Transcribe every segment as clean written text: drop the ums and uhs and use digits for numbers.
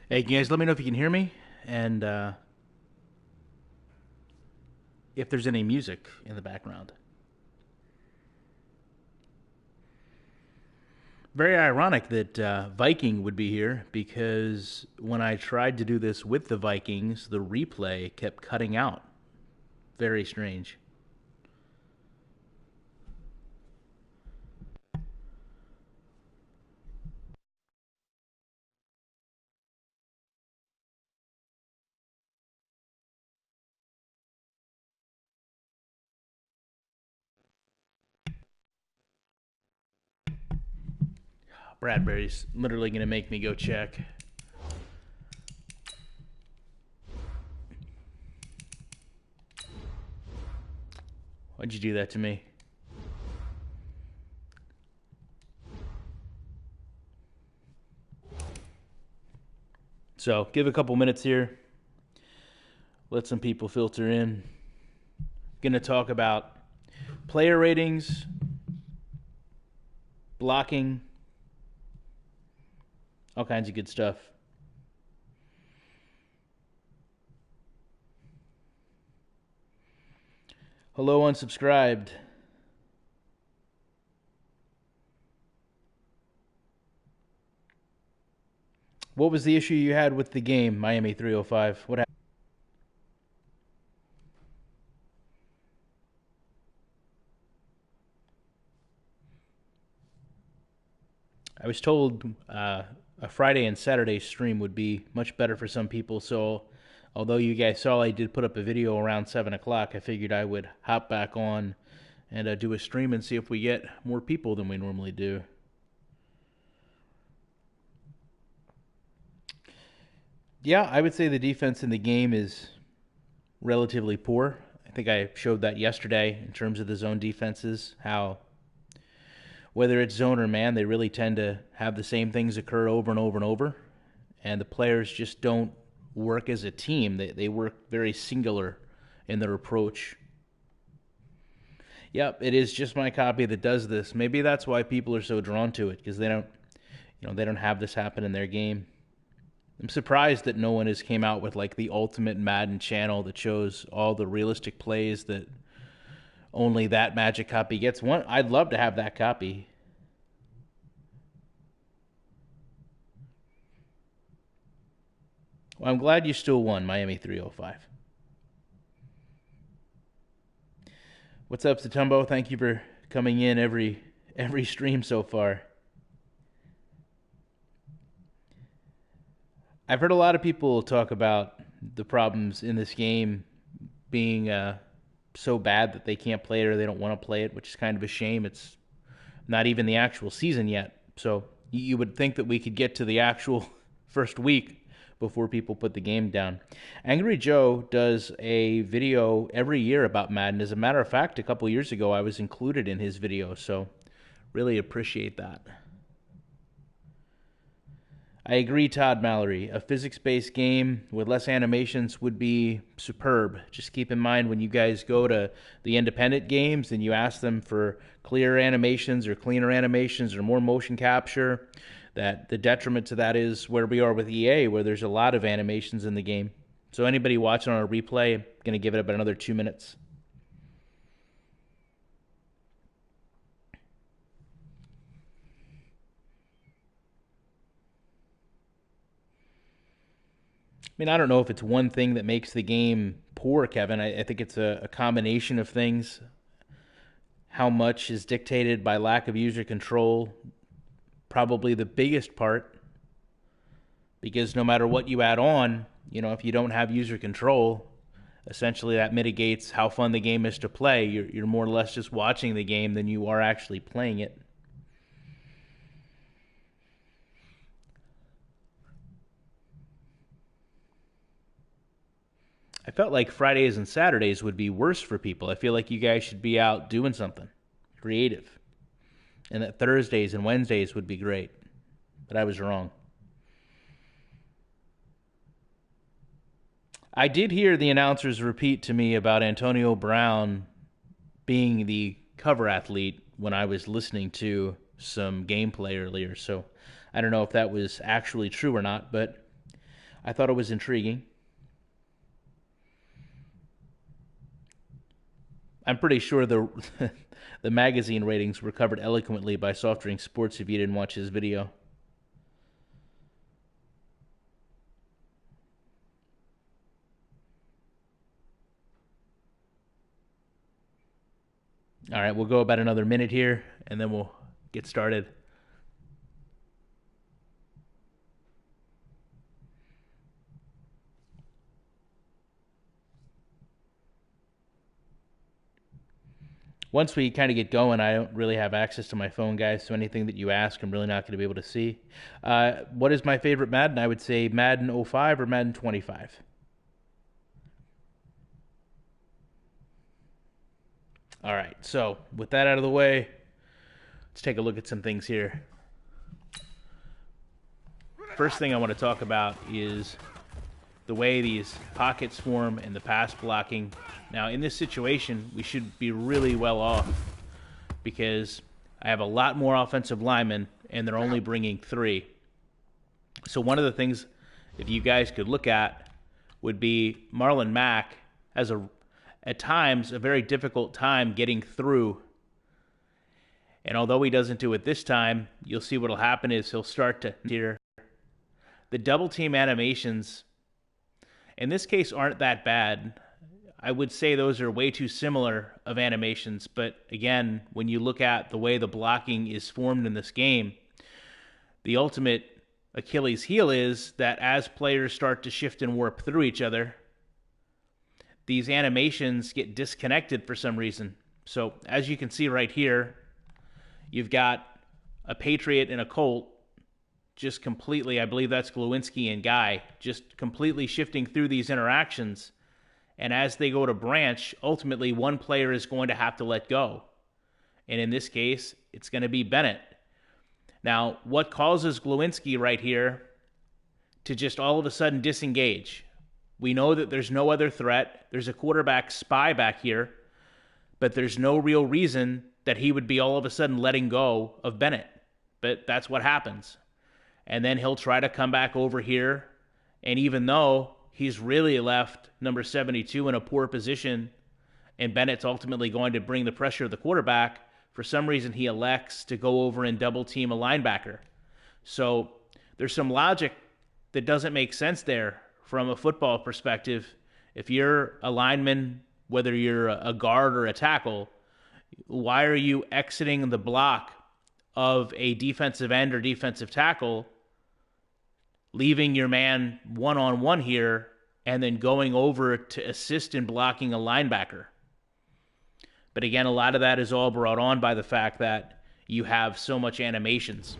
Hey, guys, let me know if you can hear me and if there's any music in the background. Very ironic that Viking would be here because when I tried to do this with the Vikings, the replay kept cutting out. Very strange. Bradbury's literally going to make me go check. Why'd you do that to me? So, give a couple minutes here. Let some people filter in. Going to talk about player ratings, blocking, all kinds of good stuff. Hello, unsubscribed. What was the issue you had with the game, Miami 305? What happened? I was told a Friday and Saturday stream would be much better for some people, so although you guys saw I did put up a video around 7 o'clock, I figured I would hop back on and do a stream and see if we get more people than we normally do. Yeah, I would say the defense in the game is relatively poor. I think I showed that yesterday in terms of the zone defenses, how whether it's zone or man, they really tend to have the same things occur over and over and over. And the players just don't work as a team. They work very singular in their approach. Yep, it is just my copy that does this. Maybe that's why people are so drawn to it, because they don't have this happen in their game. I'm surprised that no one has came out with like the ultimate Madden channel that shows all the realistic plays that only that magic copy gets. One, I'd love to have that copy. Well, I'm glad you still won, Miami 305. What's up, Satumbo? Thank you for coming in every stream so far. I've heard a lot of people talk about the problems in this game being so bad that they can't play it or they don't want to play it, which is kind of a shame. It's not even the actual season yet. So you would think that we could get to the actual first week before people put the game down. Angry Joe does a video every year about Madden. As a matter of fact, a couple years ago, I was included in his video, so really appreciate that. I agree, Todd Mallory. A physics-based game with less animations would be superb. Just keep in mind when you guys go to the independent games and you ask them for clearer animations or cleaner animations or more motion capture, that the detriment to that is where we are with EA, where there's a lot of animations in the game. So anybody watching on a replay, I'm going to give it about another 2 minutes. I mean, I don't know if it's one thing that makes the game poor, Kevin. I think it's a combination of things. How much is dictated by lack of user control? Probably the biggest part, because no matter what you add on, if you don't have user control, essentially that mitigates how fun the game is to play. You're more or less just watching the game than you are actually playing it. I felt like Fridays and Saturdays would be worse for people. I feel like you guys should be out doing something creative. And that Thursdays and Wednesdays would be great. But I was wrong. I did hear the announcers repeat to me about Antonio Brown being the cover athlete when I was listening to some gameplay earlier. So I don't know if that was actually true or not, but I thought it was intriguing. I'm pretty sure the the magazine ratings were covered eloquently by Soft Drink Sports if you didn't watch his video. All right, we'll go about another minute here, and then we'll get started. Once we kind of get going, I don't really have access to my phone, guys, so anything that you ask, I'm really not going to be able to see. What is my favorite Madden? I would say Madden 05 or Madden 25. All right, so with that out of the way, let's take a look at some things here. First thing I want to talk about is the way these pockets form and the pass blocking. Now, in this situation, we should be really well off because I have a lot more offensive linemen, and they're only bringing 3. So one of the things, if you guys could look at, would be Marlon Mack has at times a very difficult time getting through. And although he doesn't do it this time, you'll see what'll happen is he'll start to here. The double team animations in this case aren't that bad. I would say those are way too similar of animations, but again, when you look at the way the blocking is formed in this game, the ultimate Achilles heel is that as players start to shift and warp through each other, these animations get disconnected for some reason. So as you can see right here, you've got a Patriot and a Colt just completely, I believe that's Glowinski and Guy, just completely shifting through these interactions. And as they go to branch, ultimately one player is going to have to let go. And in this case, it's going to be Bennett. Now, what causes Glowinski right here to just all of a sudden disengage? We know that there's no other threat. There's a quarterback spy back here, but there's no real reason that he would be all of a sudden letting go of Bennett. But that's what happens. And then he'll try to come back over here, and even though he's really left number 72 in a poor position, and Bennett's ultimately going to bring the pressure of the quarterback, for some reason he elects to go over and double team a linebacker. So there's some logic that doesn't make sense there from a football perspective. If you're a lineman, whether you're a guard or a tackle, why are you exiting the block of a defensive end or defensive tackle, leaving your man one-on-one here, and then going over to assist in blocking a linebacker? But again, a lot of that is all brought on by the fact that you have so much animations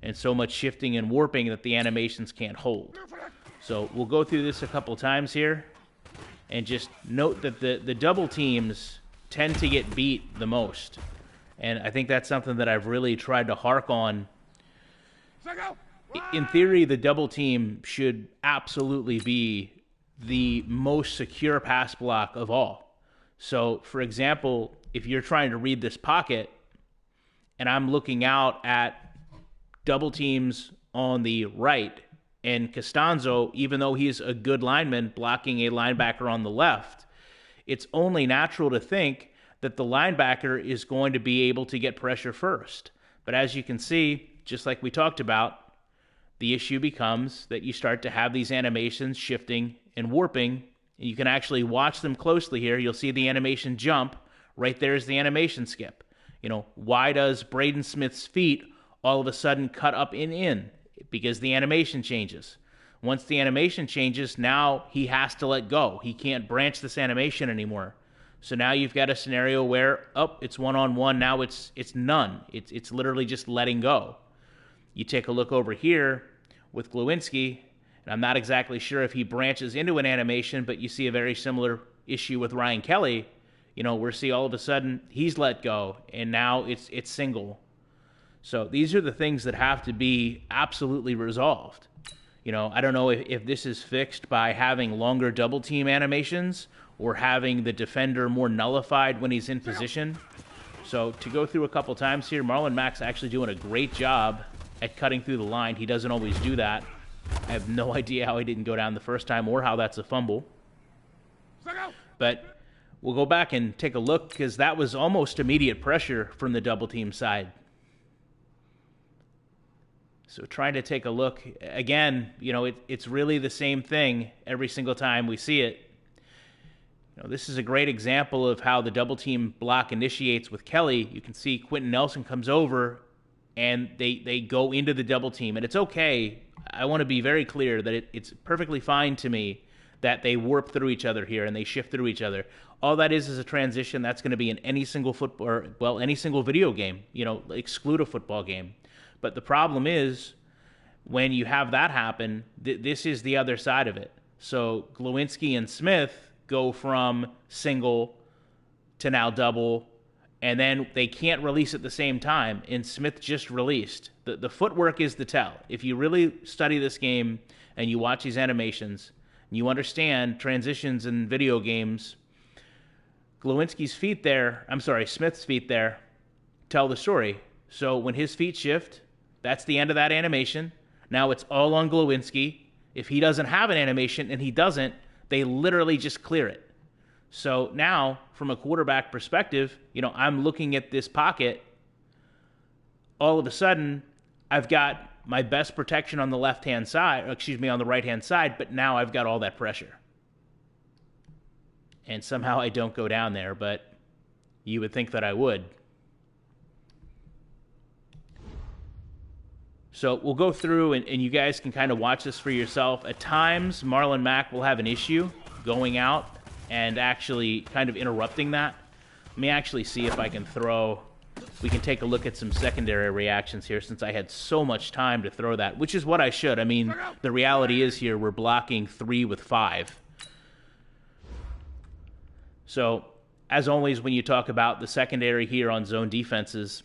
and so much shifting and warping that the animations can't hold. So we'll go through this a couple times here, and just note that the double teams tend to get beat the most. And I think that's something that I've really tried to hark on. In theory, the double team should absolutely be the most secure pass block of all. So, for example, if you're trying to read this pocket, and I'm looking out at double teams on the right, and Costanzo, even though he's a good lineman, blocking a linebacker on the left, it's only natural to think that the linebacker is going to be able to get pressure first. But as you can see, just like we talked about, the issue becomes that you start to have these animations shifting and warping. You can actually watch them closely here. You'll see the animation jump. Right there is the animation skip. You know, why does Braden Smith's feet all of a sudden cut up and in? Because the animation changes. Once the animation changes, now he has to let go. He can't branch this animation anymore. So now you've got a scenario where, it's one-on-one. Now it's none. It's literally just letting go. You take a look over here with Glowinski, and I'm not exactly sure if he branches into an animation, but you see a very similar issue with Ryan Kelly. You know, we see all of a sudden he's let go, and now it's single. So these are the things that have to be absolutely resolved. You know, I don't know if this is fixed by having longer double team animations or having the defender more nullified when he's in position. So to go through a couple times here, Marlon Mack's actually doing a great job at cutting through the line. He doesn't always do that. I have no idea how he didn't go down the first time or how that's a fumble. But we'll go back and take a look because that was almost immediate pressure from the double team side. So trying to take a look. Again, it's really the same thing every single time we see it. This is a great example of how the double team block initiates with Kelly. You can see Quentin Nelson comes over and they go into the double team. And it's okay. I want to be very clear that it's perfectly fine to me that they warp through each other here and they shift through each other. All that is a transition that's going to be in any single football, or, well, any single video game, exclude a football game. But the problem is when you have that happen, this is the other side of it. So Glowinski and Smith go from single to now double, and then they can't release at the same time, and Smith just released. The footwork is the tell. If you really study this game and you watch these animations, and you understand transitions in video games, Smith's feet there tell the story. So when his feet shift, that's the end of that animation. Now it's all on Glowinski. If he doesn't have an animation, and he doesn't, they literally just clear it. So now, from a quarterback perspective, I'm looking at this pocket. All of a sudden, I've got my best protection on the left-hand side, on the right-hand side, but now I've got all that pressure. And somehow I don't go down there, but you would think that I would. So we'll go through, and you guys can kind of watch this for yourself. At times, Marlon Mack will have an issue going out and actually kind of interrupting that. Let me actually see if I can we can take a look at some secondary reactions here since I had so much time to throw that, which is what I should. I mean, the reality is here we're blocking 3 with 5. So, as always, when you talk about the secondary here on zone defenses,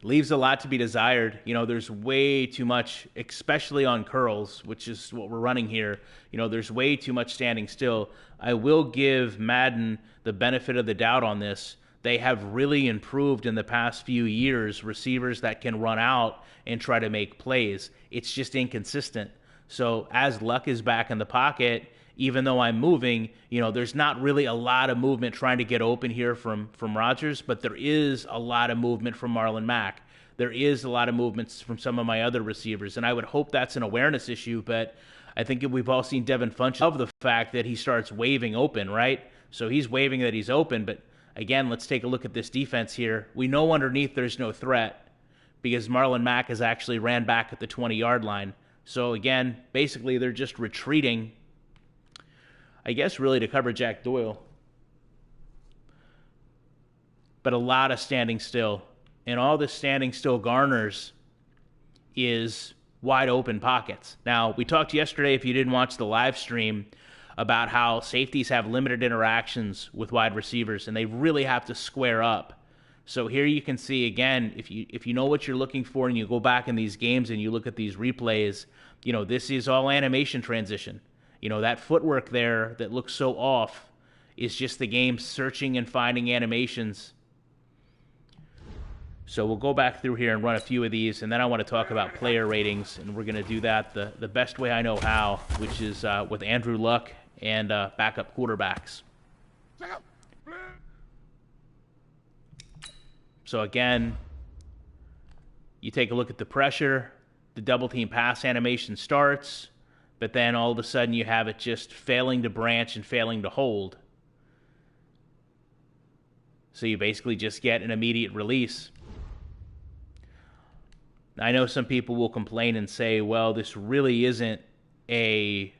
leaves a lot to be desired. There's way too much, especially on curls, which is what we're running here. There's way too much standing still. I will give Madden the benefit of the doubt on this. They have really improved in the past few years, receivers that can run out and try to make plays. It's just inconsistent. So as Luck is back in the pocket, even though I'm moving, there's not really a lot of movement trying to get open here from Rodgers, but there is a lot of movement from Marlon Mack. There is a lot of movements from some of my other receivers, and I would hope that's an awareness issue, but I think we've all seen Devin Funch of the fact that he starts waving open, right? So he's waving that he's open, but again, let's take a look at this defense here. We know underneath there's no threat because Marlon Mack has actually ran back at the 20-yard line. So again, basically they're just retreating, I guess, really to cover Jack Doyle. But a lot of standing still. And all this standing still garners is wide open pockets. Now, we talked yesterday, if you didn't watch the live stream, about how safeties have limited interactions with wide receivers, and they really have to square up. So here you can see, again, if you know what you're looking for and you go back in these games and you look at these replays, this is all animation transition. That footwork there that looks so off is just the game searching and finding animations. So we'll go back through here and run a few of these, and then I want to talk about player ratings, and we're going to do that the best way I know how, which is with Andrew Luck and backup quarterbacks. So again, you take a look at the pressure, the double team pass animation starts, but then all of a sudden you have it just failing to branch and failing to hold. So you basically just get an immediate release. I know some people will complain and say, well, this really isn't a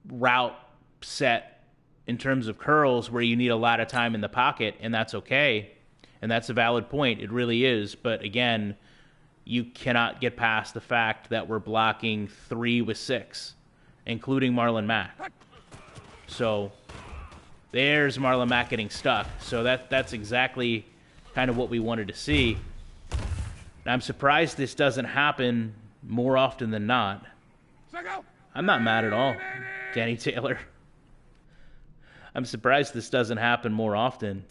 route set in terms of curls where you need a lot of time in the pocket, and that's okay. And that's a valid point. It really is. But again, you cannot get past the fact that we're blocking 3 with 6, including Marlon Mack. So there's Marlon Mack getting stuck. So that's exactly kind of what we wanted to see. Now, I'm surprised this doesn't happen more often than not. I'm not mad at all, Danny Taylor. I'm surprised this doesn't happen more often.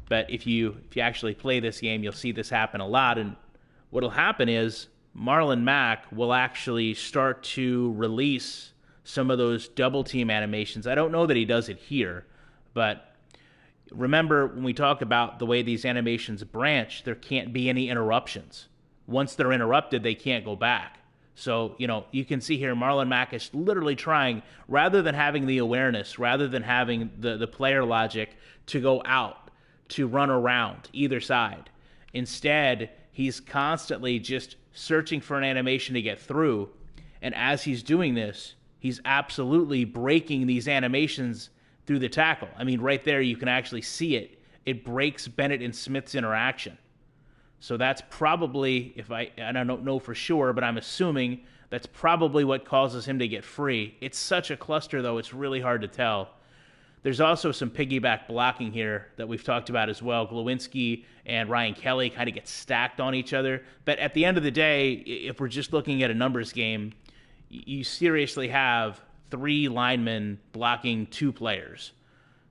But if you actually play this game, you'll see this happen a lot. And what'll happen is Marlon Mack will actually start to release some of those double team animations. I don't know that he does it here, but remember when we talk about the way these animations branch, there can't be any interruptions. Once they're interrupted, they can't go back. So, you can see here Marlon Mack is literally trying, rather than having the awareness, rather than having the player logic to go out, to run around either side. Instead, he's constantly just searching for an animation to get through. And as he's doing this, he's absolutely breaking these animations through the tackle. I mean, right there, you can actually see it. It breaks Bennett and Smith's interaction. So that's probably, I don't know for sure, but I'm assuming that's probably what causes him to get free. It's such a cluster, though, it's really hard to tell. There's also some piggyback blocking here that we've talked about as well. Glowinski and Ryan Kelly kind of get stacked on each other. But at the end of the day, if we're just looking at a numbers game, you seriously have 3 linemen blocking 2 players.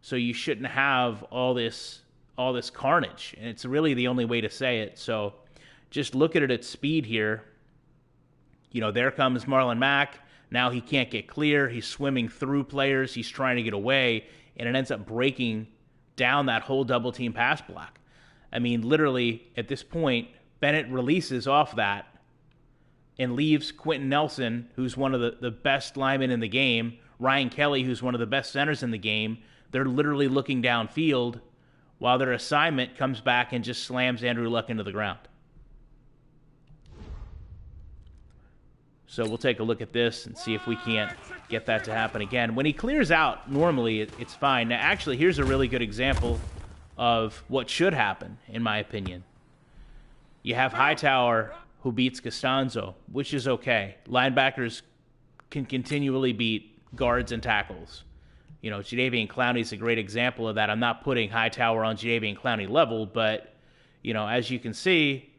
So you shouldn't have all this carnage. And it's really the only way to say it. So just look at it at speed here. There comes Marlon Mack. Now he can't get clear. He's swimming through players. He's trying to get away. And it ends up breaking down that whole double team pass block. I mean, literally, at this point, Bennett releases off that and leaves Quentin Nelson, who's one of the best linemen in the game, Ryan Kelly, who's one of the best centers in the game. They're literally looking downfield while their assignment comes back and just slams Andrew Luck into the ground. So we'll take a look at this and see if we can't get that to happen again. When he clears out, normally it's fine. Now, actually, here's a really good example of what should happen, in my opinion. You have Hightower, who beats Costanzo, which is okay. Linebackers can continually beat guards and tackles. Jadeveon Clowney's a great example of that. I'm not putting Hightower on Jadeveon Clowney level, but, as you can see,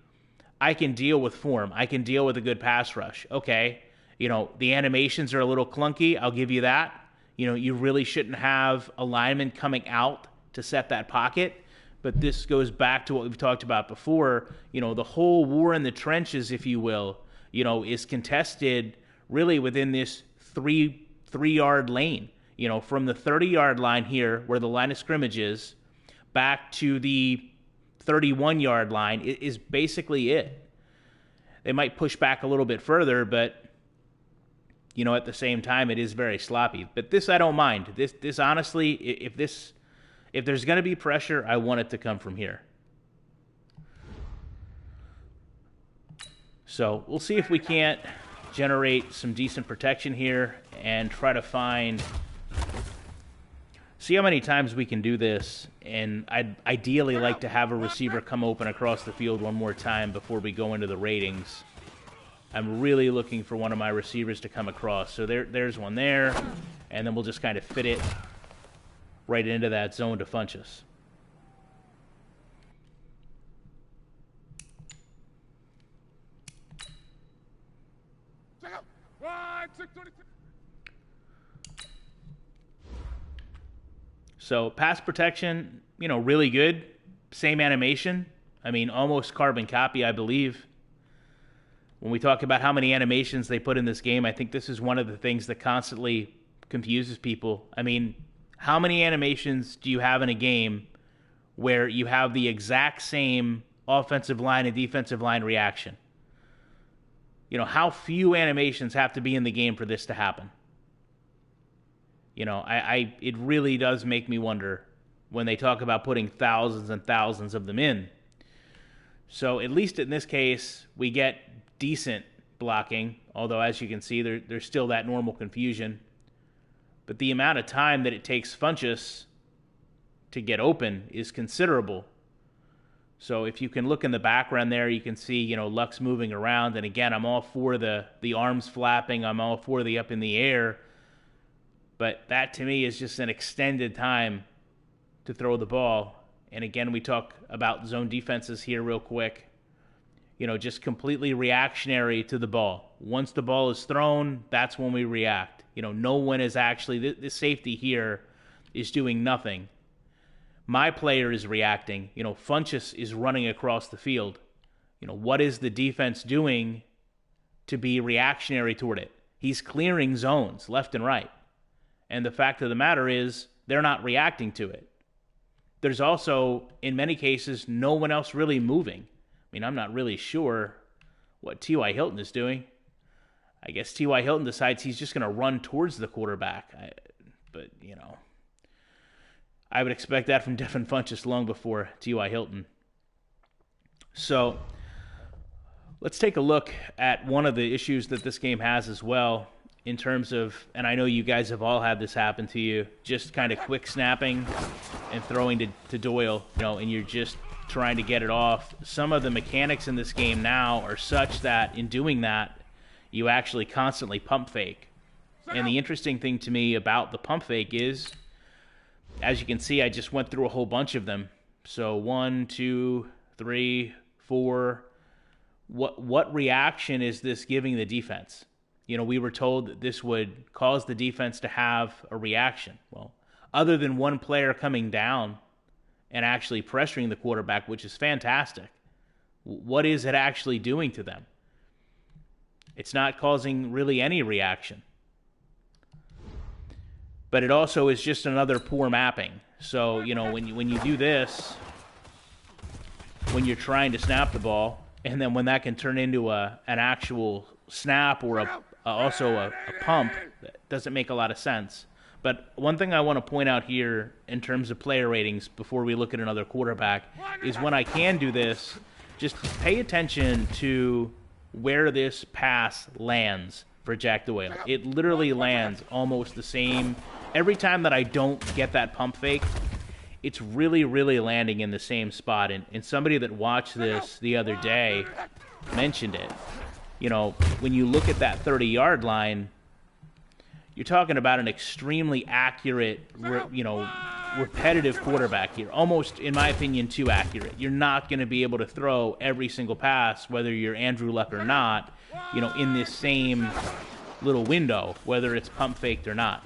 I can deal with form. I can deal with a good pass rush. Okay, the animations are a little clunky. I'll give you that. You really shouldn't have a lineman coming out to set that pocket. But this goes back to what we've talked about before. The whole war in the trenches, if you will, is contested really within this three-yard lane. From the 30-yard line here, where the line of scrimmage is, back to the 31-yard line is basically it. They might push back a little bit further, but at the same time, it is very sloppy. But this I don't mind. This honestly, if there's going to be pressure, I want it to come from here. So we'll see if we can't generate some decent protection here and try to see how many times we can do this. And I'd ideally like to have a receiver come open across the field one more time before we go into the ratings. I'm really looking for one of my receivers to come across. So there's one there, and then we'll just kind of fit it right into that zone to Funchess. So pass protection, really good. Same animation. I mean, almost carbon copy, I believe. When we talk about how many animations they put in this game, I think this is one of the things that constantly confuses people. I mean, how many animations do you have in a game where you have the exact same offensive line and defensive line reaction? How few animations have to be in the game for this to happen? It really does make me wonder when they talk about putting thousands and thousands of them in. So at least in this case, we get decent blocking, although as you can see, there's still that normal confusion. But the amount of time that it takes Funchess to get open is considerable. So if you can look in the background there, you can see, Luck's moving around. And again, I'm all for the arms flapping. I'm all for the up in the air. But that, to me, is just an extended time to throw the ball. And again, we talk about zone defenses here real quick. Just completely reactionary to the ball. Once the ball is thrown, that's when we react. No one is actually, the safety here is doing nothing. My player is reacting. Funchess is running across the field. What is the defense doing to be reactionary toward it. He's clearing zones left and right. And the fact of the matter is, they're not reacting to it. There's also, in many cases, no one else really moving. I mean, I'm not really sure what T.Y. Hilton is doing. I guess T.Y. Hilton decides he's just going to run towards the quarterback. But, you know, I would expect that from Devin Funchess long before T.Y. Hilton. So let's take a look at one of the issues that this game has as well in terms of, and I know you guys have all had this happen to you, just kind of quick snapping and throwing to Doyle, you know, and you're just trying to get it off. Some of the mechanics in this game now are such that in doing that, you actually constantly pump fake. And the interesting thing to me about the pump fake is, as you can see, I just went through a whole bunch of them. So 1, 2, 3, 4. What reaction is this giving the defense? You know, we were told that this would cause the defense to have a reaction. Well, other than one player coming down and actually pressuring the quarterback, which is fantastic, what is it actually doing to them? It's not causing really any reaction. But it also is just another poor mapping. So, you know, when you do this, when you're trying to snap the ball, and then when that can turn into an actual snap or also a pump, that doesn't make a lot of sense. But one thing I want to point out here in terms of player ratings before we look at another quarterback is when I can do this, just pay attention to where this pass lands for Jack Doyle. It literally lands almost the same. Every time that I don't get that pump fake, it's really, really landing in the same spot. And somebody that watched this the other day mentioned it. You know, when you look at that 30-yard line, you're talking about an extremely accurate, repetitive quarterback here. Almost, in my opinion, too accurate. You're not going to be able to throw every single pass, whether you're Andrew Luck or not, you know, in this same little window, whether it's pump faked or not.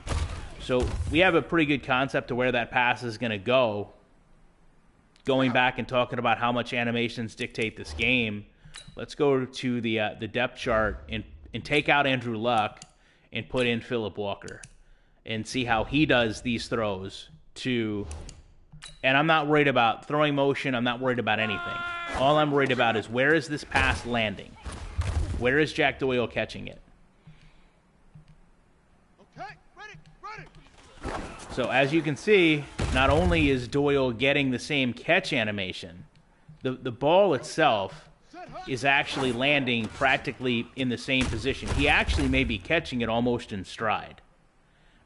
So we have a pretty good concept of where that pass is going to go. Going back and talking about how much animations dictate this game, let's go to the depth chart and take out Andrew Luck and put in Phillip Walker and see how he does these throws to. And I'm not worried about throwing motion. I'm not worried about anything. All I'm worried about is where is this pass landing? Where is Jack Doyle catching it? So as you can see, not only is Doyle getting the same catch animation, the ball itself is actually landing practically in the same position. He actually may be catching it almost in stride.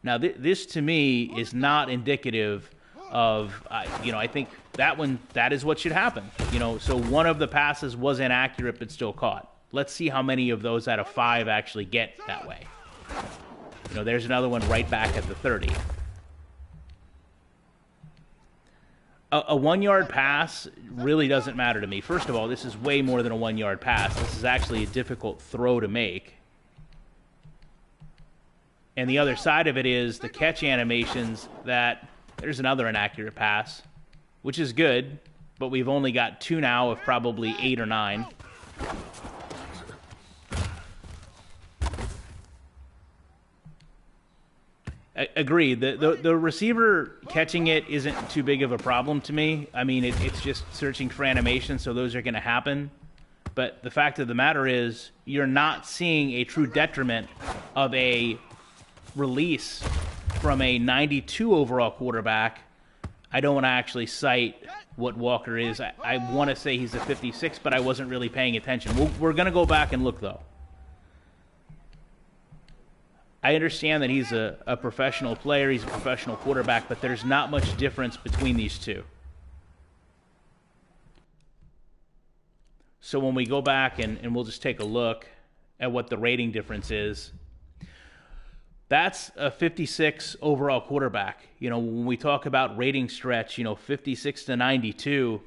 Now, this to me is not indicative of, I think that is what should happen. You know, so one of the passes was inaccurate but still caught. Let's see how many of those out of 5 actually get that way. You know, there's another one right back at the 30. A 1-yard pass really doesn't matter to me. First of all, this is way more than a 1-yard pass. This is actually a difficult throw to make. And the other side of it is the catch animations that there's another inaccurate pass, which is good, but we've only got 2 now of probably 8 or 9. Agreed. The receiver catching it isn't too big of a problem to me. I mean, it's just searching for animation, so those are going to happen. But the fact of the matter is, you're not seeing a true detriment of a release from a 92 overall quarterback. I don't want to actually cite what Walker is. I want to say he's a 56, but I wasn't really paying attention. We're going to go back and look, though. I understand that he's a professional player, he's a professional quarterback, but there's not much difference between these two. So when we go back and we'll just take a look at what the rating difference is, that's a 56 overall quarterback. You know, when we talk about rating stretch, 56 to 92,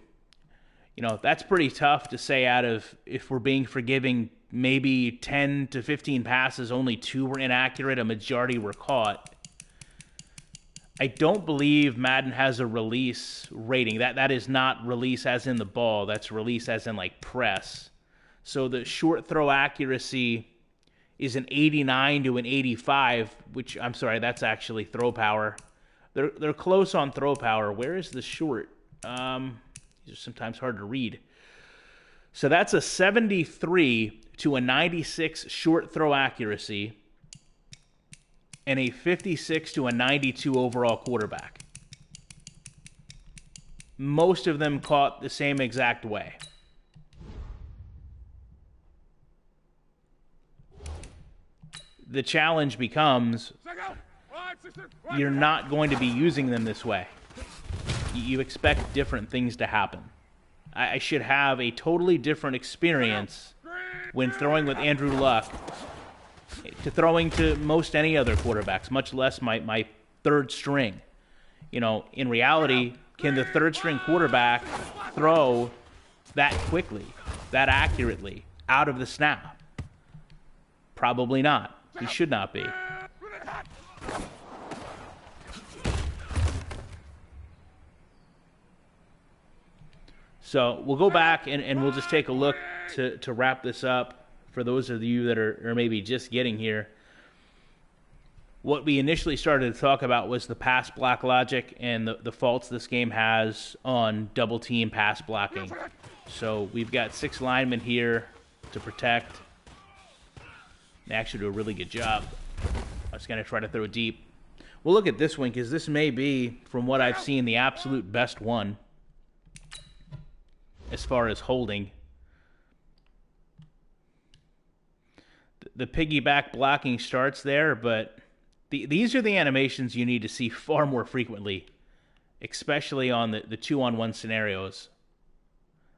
that's pretty tough to say out of, if we're being forgiving, maybe 10 to 15 passes, only 2 were inaccurate, a majority were caught. I don't believe Madden has a release rating. That is not release as in the ball. That's release as in like press. So the short throw accuracy is an 89 to an 85, which, I'm sorry, that's actually throw power. They're close on throw power. Where is the short? These are sometimes hard to read. So that's a 73 to a 96 short throw accuracy and a 56 to a 92 overall quarterback. Most of them caught the same exact way. The challenge becomes you're not going to be using them this way. You expect different things to happen. I should have a totally different experience when throwing with Andrew Luck to throwing to most any other quarterbacks, much less my third string. You know, in reality, can the third string quarterback throw that quickly, that accurately, out of the snap? Probably not. He should not be. So we'll go back and we'll just take a look to wrap this up for those of you that are maybe just getting here. What we initially started to talk about was the pass block logic and the faults this game has on double team pass blocking. So we've got 6 linemen here to protect. They actually do a really good job. I was going to try to throw deep. We'll look at this one because this may be, from what I've seen, the absolute best one as far as holding. The piggyback blocking starts there, but these are the animations you need to see far more frequently, especially on the 2-on-1 scenarios.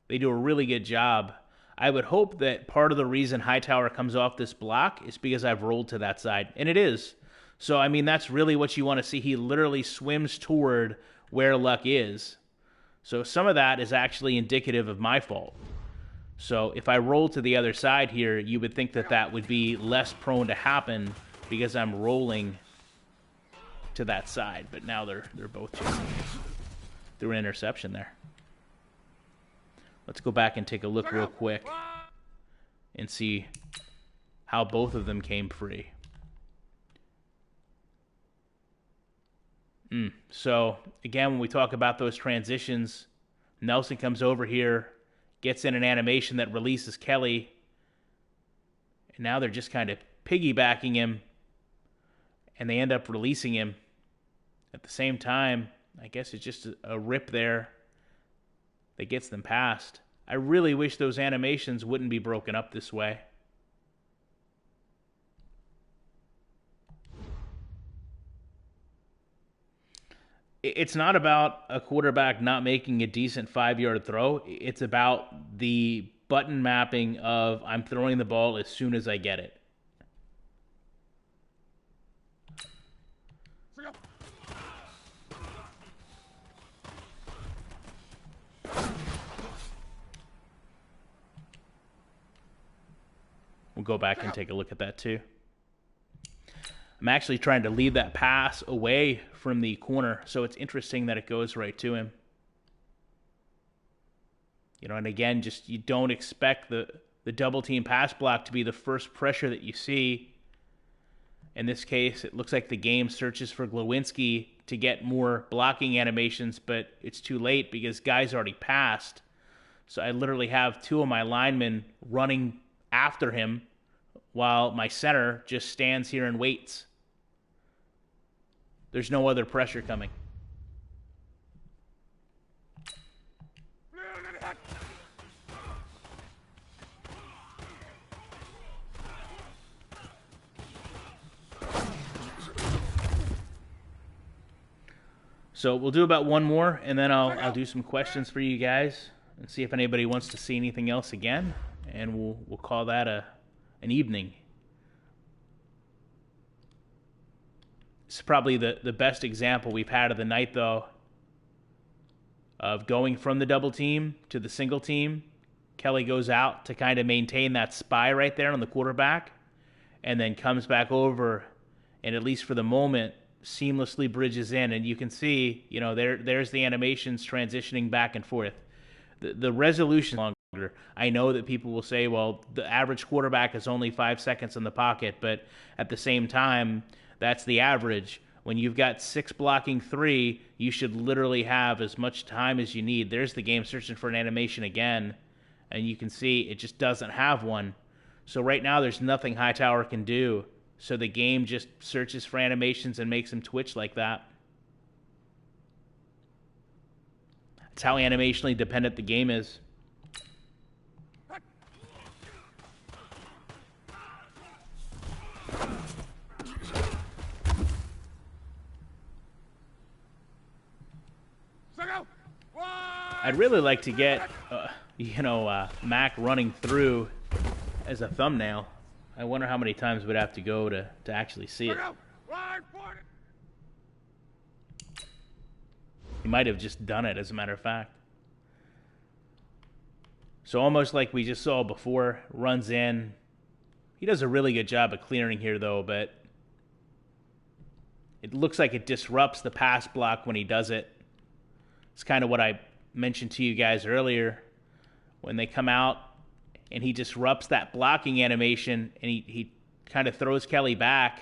They do a really good job. I would hope that part of the reason Hightower comes off this block is because I've rolled to that side, and it is. So, I mean, that's really what you want to see. He literally swims toward where Luck is. So some of that is actually indicative of my fault. So if I roll to the other side here, you would think that that would be less prone to happen because I'm rolling to that side. But now they're both just through an interception there. Let's go back and take a look real quick and see how both of them came free. So, again, when we talk about those transitions, Nelson comes over here, gets in an animation that releases Kelly, and now they're just kind of piggybacking him, and they end up releasing him. At the same time, I guess it's just a rip there that gets them past. I really wish those animations wouldn't be broken up this way. It's not about a quarterback not making a decent 5-yard throw. It's about the button mapping of I'm throwing the ball as soon as I get it. We'll go back and take a look at that too. I'm actually trying to lead that pass away from the corner, so it's interesting that it goes right to him. You know, and again, just you don't expect the double team pass block to be the first pressure that you see. In this case, it looks like the game searches for Glowinski to get more blocking animations, but it's too late because guys already passed. So I literally have 2 of my linemen running after him while my center just stands here and waits. There's no other pressure coming. So we'll do about one more, and then I'll do some questions for you guys and see if anybody wants to see anything else again, and we'll call that an evening. It's probably the best example we've had of the night, though, of going from the double team to the single team. Kelly goes out to kind of maintain that spy right there on the quarterback, and then comes back over, and at least for the moment, seamlessly bridges in. And you can see, you know, there's the animations transitioning back and forth. The resolution longer. I know that people will say, well, the average quarterback is only 5 seconds in the pocket, but at the same time, that's the average. When you've got 6 blocking 3, you should literally have as much time as you need. There's the game searching for an animation again, and you can see it just doesn't have one. So right now there's nothing Hightower can do. So the game just searches for animations and makes him twitch like that. That's how animationally dependent the game is. I'd really like to get, Mac running through as a thumbnail. I wonder how many times we'd have to go to actually see it. He might have just done it, as a matter of fact. So almost like we just saw before, runs in. He does a really good job of clearing here, though, but it looks like it disrupts the pass block when he does it. It's kind of what I mentioned to you guys earlier. When they come out and he disrupts that blocking animation and he kind of throws Kelly back,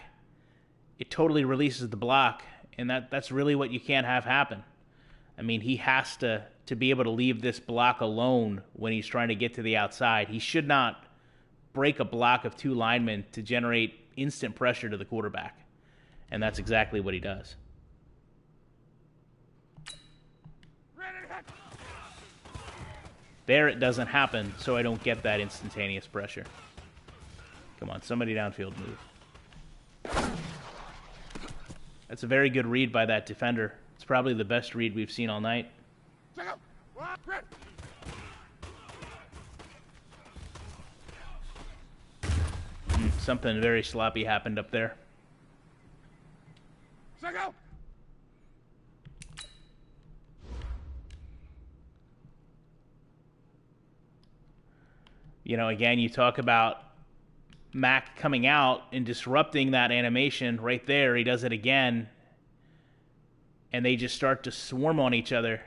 it totally releases the block, and that's really what you can't have happen. I mean, he has to be able to leave this block alone when he's trying to get to the outside. He should not break a block of 2 linemen to generate instant pressure to the quarterback, and that's exactly what he does. There it doesn't happen, so I don't get that instantaneous pressure. Come on, somebody downfield move. That's a very good read by that defender. It's probably the best read we've seen all night. Something very sloppy happened up there. Again, you talk about Mac coming out and disrupting that animation right there. He does it again, and they just start to swarm on each other.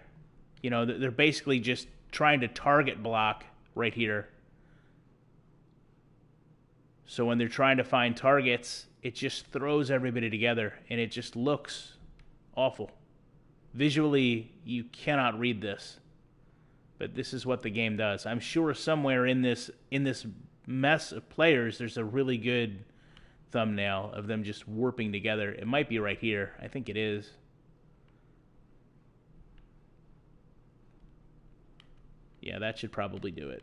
They're basically just trying to target block right here. So when they're trying to find targets, it just throws everybody together, and it just looks awful. Visually, you cannot read this. But this is what the game does. I'm sure somewhere in this mess of players, there's a really good thumbnail of them just warping together. It might be right here. I think it is. Yeah, that should probably do it.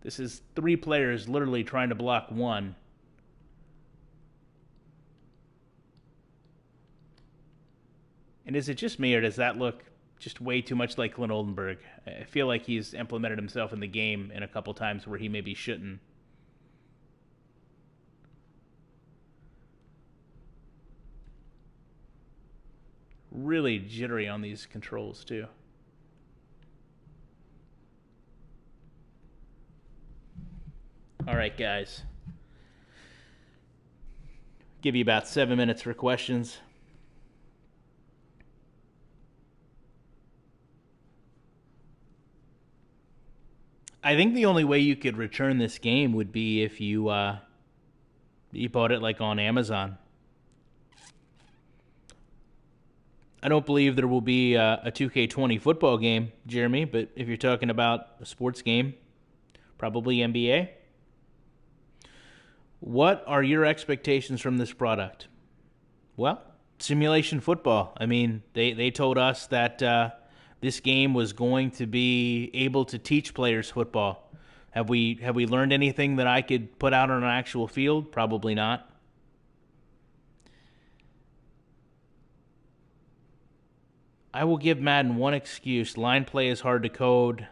This is 3 players literally trying to block 1. And is it just me, or does that look just way too much like Clint Oldenburg? I feel like he's implemented himself in the game in a couple times where he maybe shouldn't. Really jittery on these controls, too. All right, guys. Give you about 7 minutes for questions. I think the only way you could return this game would be if you bought it like on Amazon. I don't believe there will be a 2K20 football game, Jeremy, but if you're talking about a sports game, probably NBA. What are your expectations from this product? Well, simulation football. I mean, they told us that this game was going to be able to teach players football. Have we learned anything that I could put out on an actual field? Probably not. I will give Madden one excuse. Line play is hard to code.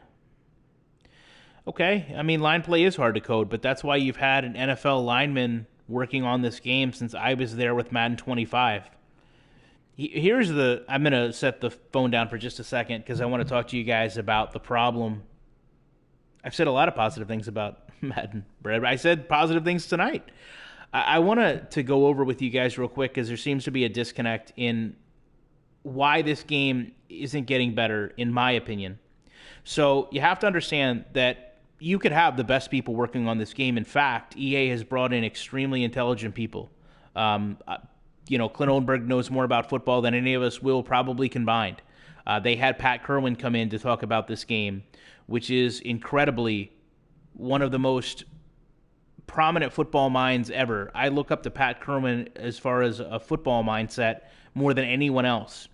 Okay, I mean, line play is hard to code, but that's why you've had an NFL lineman working on this game since I was there with Madden 25. I'm going to set the phone down for just a second because I want to talk to you guys about the problem. I've said a lot of positive things about Madden, Brad. I said positive things tonight. I want to go over with you guys real quick because there seems to be a disconnect in why this game isn't getting better, in my opinion. So you have to understand that you could have the best people working on this game. In fact, EA has brought in extremely intelligent people. Clint Oldenburg knows more about football than any of us will probably combined. They had Pat Kerwin come in to talk about this game, which is incredibly one of the most prominent football minds ever. I look up to Pat Kerwin as far as a football mindset more than anyone else.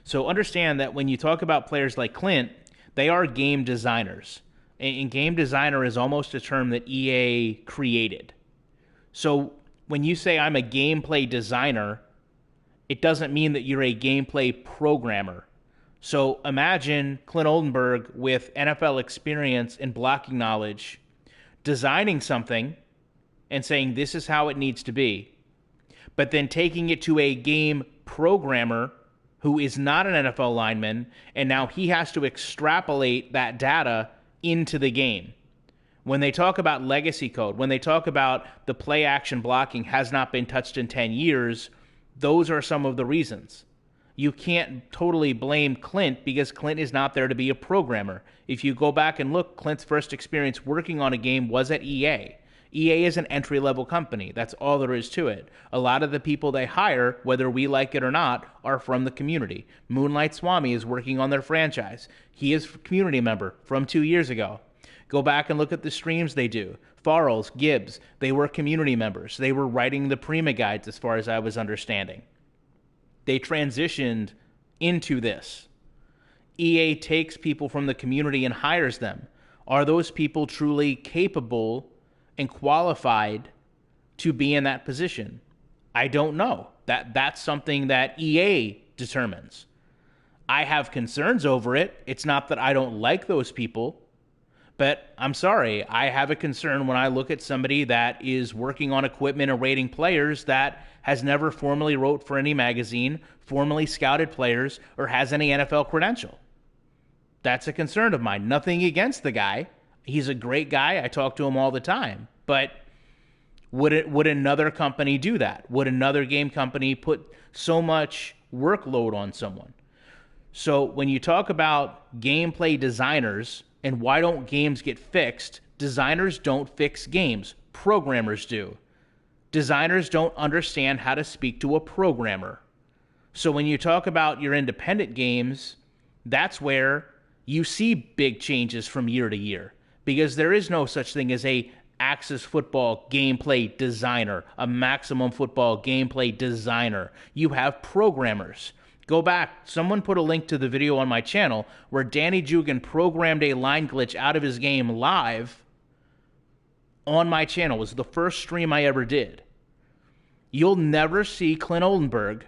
So understand that when you talk about players like Clint, they are game designers. And game designer is almost a term that EA created. So when you say I'm a gameplay designer, it doesn't mean that you're a gameplay programmer. So imagine Clint Oldenburg with NFL experience and blocking knowledge designing something and saying this is how it needs to be, but then taking it to a game programmer who is not an NFL lineman, and now he has to extrapolate that data into the game. When they talk about legacy code, when they talk about the play action blocking has not been touched in 10 years, those are some of the reasons. You can't totally blame Clint because Clint is not there to be a programmer. If you go back and look, Clint's first experience working on a game was at EA. EA is an entry-level company. That's all there is to it. A lot of the people they hire, whether we like it or not, are from the community. Moonlight Swami is working on their franchise. He is a community member from 2 years ago. Go back and look at the streams they do. Farrells, Gibbs, they were community members. They were writing the Prima guides as far as I was understanding. They transitioned into this. EA takes people from the community and hires them. Are those people truly capable and qualified to be in that position? I don't know. That's something that EA determines. I have concerns over it. It's not that I don't like those people, but I'm sorry. I have a concern when I look at somebody that is working on equipment and rating players that has never formally wrote for any magazine, formally scouted players, or has any NFL credential. That's a concern of mine. Nothing against the guy. He's a great guy. I talk to him all the time. But would another company do that? Would another game company put so much workload on someone? So when you talk about gameplay designers and why don't games get fixed, designers don't fix games. Programmers do. Designers don't understand how to speak to a programmer. So when you talk about your independent games, that's where you see big changes from year to year, because there is no such thing as a Axis Football gameplay designer, a Maximum Football gameplay designer. You have programmers. Go back. Someone put a link to the video on my channel where Danny Jugan programmed a line glitch out of his game live on my channel. It was the first stream I ever did. You'll never see Clint Oldenburg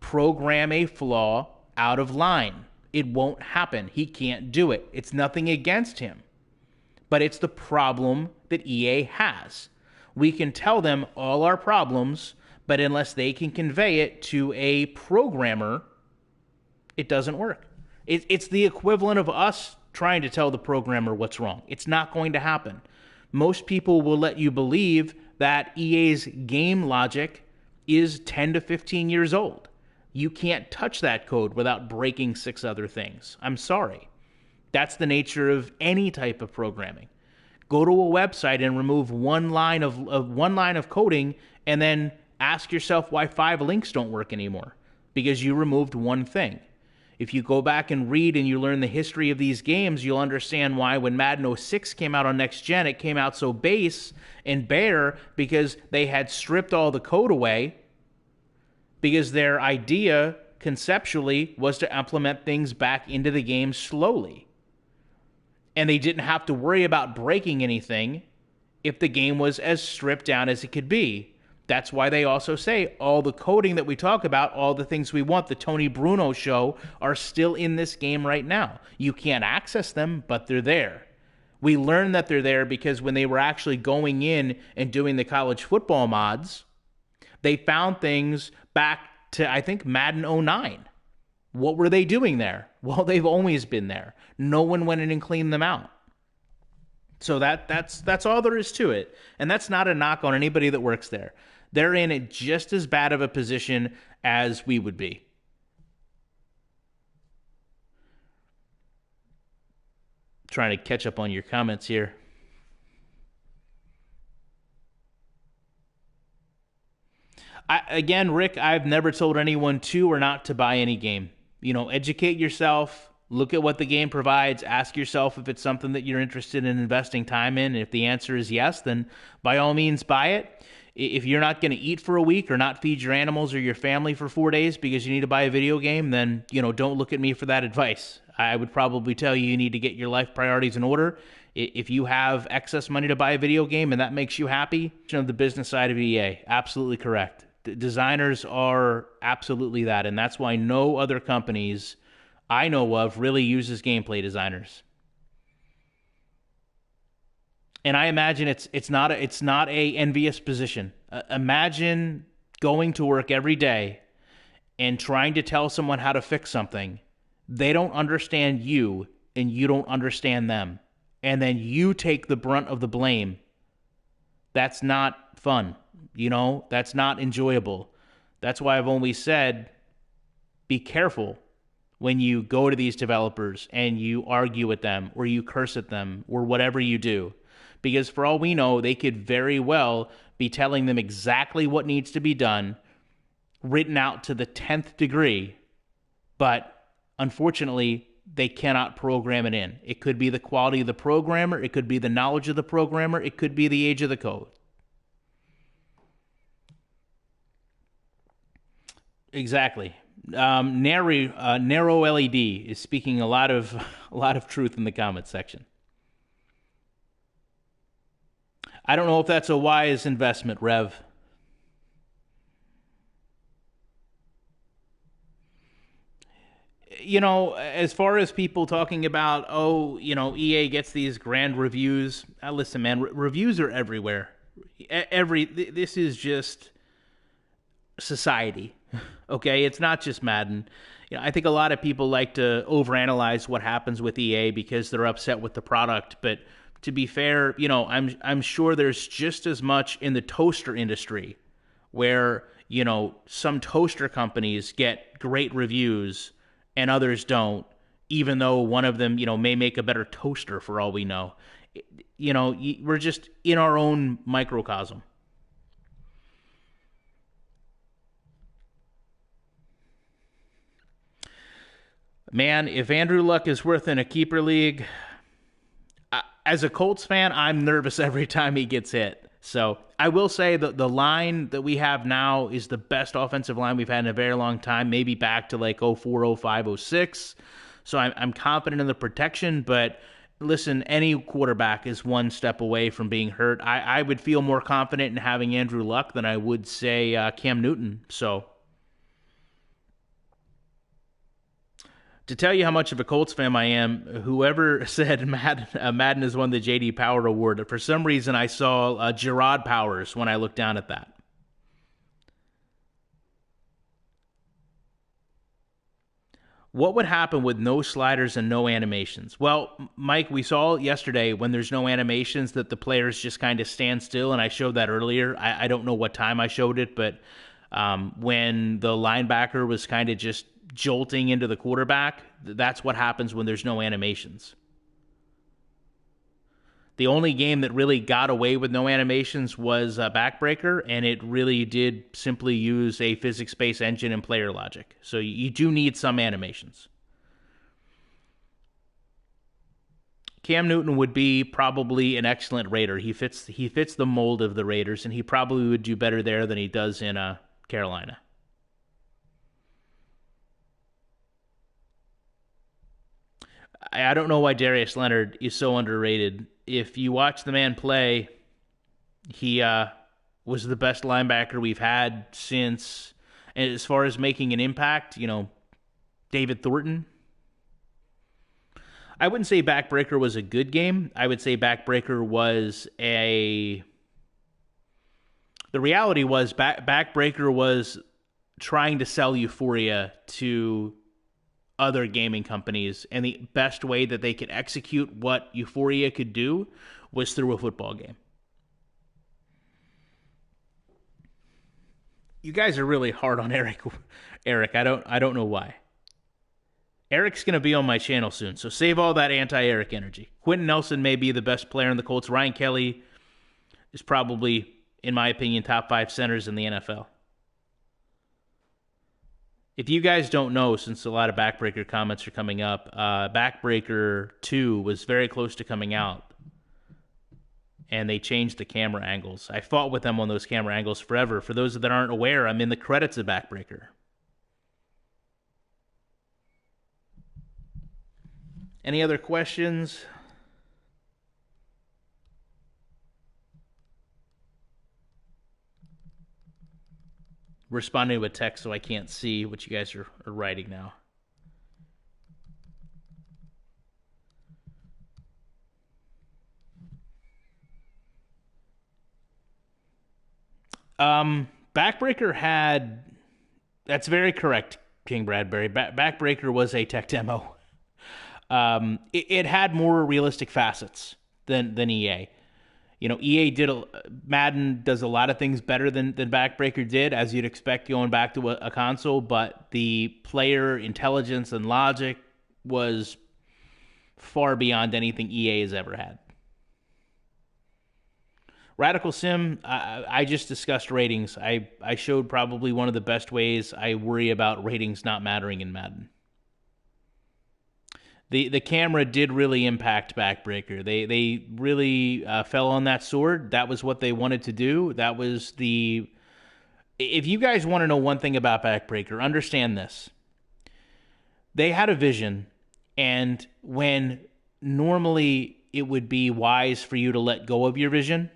program a flaw out of line. It won't happen. He can't do it. It's nothing against him. But it's the problem that EA has. We can tell them all our problems, but unless they can convey it to a programmer, it doesn't work. It's the equivalent of us trying to tell the programmer what's wrong. It's not going to happen. Most people will let you believe that EA's game logic is 10 to 15 years old. You can't touch that code without breaking 6 other things. I'm sorry. That's the nature of any type of programming. Go to a website and remove one line of coding and then ask yourself why 5 links don't work anymore, because you removed one thing. If you go back and read and you learn the history of these games, you'll understand why when Madden 06 came out on Next Gen, it came out so base and bare because they had stripped all the code away, because their idea conceptually was to implement things back into the game slowly. And they didn't have to worry about breaking anything if the game was as stripped down as it could be. That's why they also say all the coding that we talk about, all the things we want, the Tony Bruno show, are still in this game right now. You can't access them, but they're there. We learned that they're there because when they were actually going in and doing the college football mods, they found things back to, I think, Madden 09. What were they doing there? Well, they've always been there. No one went in and cleaned them out. So that's all there is to it. And that's not a knock on anybody that works there. They're in it just as bad of a position as we would be. trying to catch up on your comments here. Again, Rick, I've never told anyone to or not to buy any game. Educate yourself, look at what the game provides, ask yourself if it's something that you're interested in investing time in. If the answer is yes, then by all means buy it. If you're not going to eat for a week or not feed your animals or your family for 4 days because you need to buy a video game, then, don't look at me for that advice. I would probably tell you need to get your life priorities in order. If you have excess money to buy a video game and that makes you happy, the business side of EA, absolutely correct. Designers are absolutely that, and that's why no other companies I know of really uses gameplay designers. And I imagine it's not a envious position. Imagine going to work every day and trying to tell someone how to fix something. They don't understand you, and you don't understand them, and then you take the brunt of the blame. That's not fun. That's not enjoyable. That's why I've always said, be careful when you go to these developers and you argue with them or you curse at them or whatever you do. Because for all we know, they could very well be telling them exactly what needs to be done, written out to the 10th degree, but unfortunately, they cannot program it in. It could be the quality of the programmer, it could be the knowledge of the programmer, it could be the age of the code. Exactly. Narrow LED is speaking a lot of truth in the comment section. I don't know if that's a wise investment, Rev. As far as people talking about, EA gets these grand reviews. Listen, man, reviews are everywhere. This is just society. Okay, it's not just Madden. I think a lot of people like to overanalyze what happens with EA because they're upset with the product. But to be fair, I'm sure there's just as much in the toaster industry where some toaster companies get great reviews and others don't, even though one of them may make a better toaster for all we know. We're just in our own microcosm. Man, if Andrew Luck is worth in a keeper league, as a Colts fan, I'm nervous every time he gets hit. So I will say that the line that we have now is the best offensive line we've had in a very long time, maybe back to like 04, 05, 06. So I'm confident in the protection, but listen, any quarterback is one step away from being hurt. I would feel more confident in having Andrew Luck than I would say Cam Newton. So to tell you how much of a Colts fan I am, whoever said Madden has won the J.D. Power Award, for some reason I saw Gerard Powers when I looked down at that. What would happen with no sliders and no animations? Well, Mike, we saw yesterday when there's no animations that the players just kind of stand still, and I showed that earlier. I don't know what time I showed it, but when the linebacker was kind of just jolting into the quarterback, that's what happens when there's no animations. The only game that really got away with no animations was Backbreaker, and it really did simply use a physics-based engine and player logic. So you do need some animations. Cam Newton would be probably an excellent Raider. He fits the mold of the Raiders, and he probably would do better there than he does in Carolina. I don't know why Darius Leonard is so underrated. If you watch the man play, he was the best linebacker we've had since, and as far as making an impact, David Thornton. I wouldn't say Backbreaker was a good game. I would say Backbreaker was the reality was Backbreaker was trying to sell Euphoria to other gaming companies, and the best way that they could execute what Euphoria could do was through a football game. You guys are really hard on Eric. I don't know why. Eric's going to be on my channel soon, so save all that anti-Eric energy. Quentin Nelson may be the best player in the Colts. Ryan Kelly is probably, in my opinion, top 5 centers in the NFL. If you guys don't know, since a lot of Backbreaker comments are coming up, Backbreaker 2 was very close to coming out, and they changed the camera angles. I fought with them on those camera angles forever. For those that aren't aware, I'm in the credits of Backbreaker. Any other questions? Responding to a text so I can't see what you guys are writing now. Backbreaker had... That's very correct, King Bradbury. Backbreaker was a tech demo. It had more realistic facets than EA. You know, Madden does a lot of things better than Backbreaker did, as you'd expect going back to a console, but the player intelligence and logic was far beyond anything EA has ever had. Radical Sim, I just discussed ratings. I showed probably one of the best ways I worry about ratings not mattering in Madden. The camera did really impact Backbreaker. They really fell on that sword. That was what they wanted to do. That was the... If you guys want to know one thing about Backbreaker, understand this. They had a vision, and when normally it would be wise for you to let go of your vision,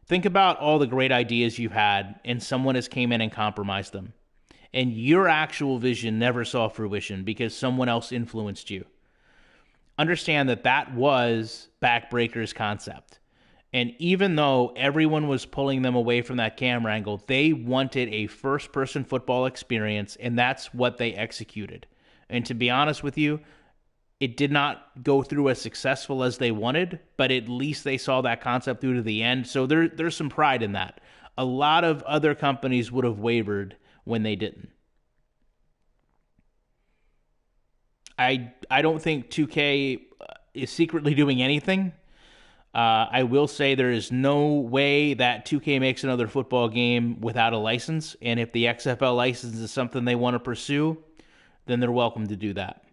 think about all the great ideas you've had, and someone has came in and compromised them. And your actual vision never saw fruition because someone else influenced you. Understand that was Backbreaker's concept. And even though everyone was pulling them away from that camera angle, they wanted a first-person football experience, and that's what they executed. And to be honest with you, it did not go through as successful as they wanted, but at least they saw that concept through to the end. So there's some pride in that. A lot of other companies would have wavered when they didn't. I don't think 2K is secretly doing anything. I will say there is no way that 2K makes another football game without a license, and if the XFL license is something they want to pursue, then they're welcome to do that.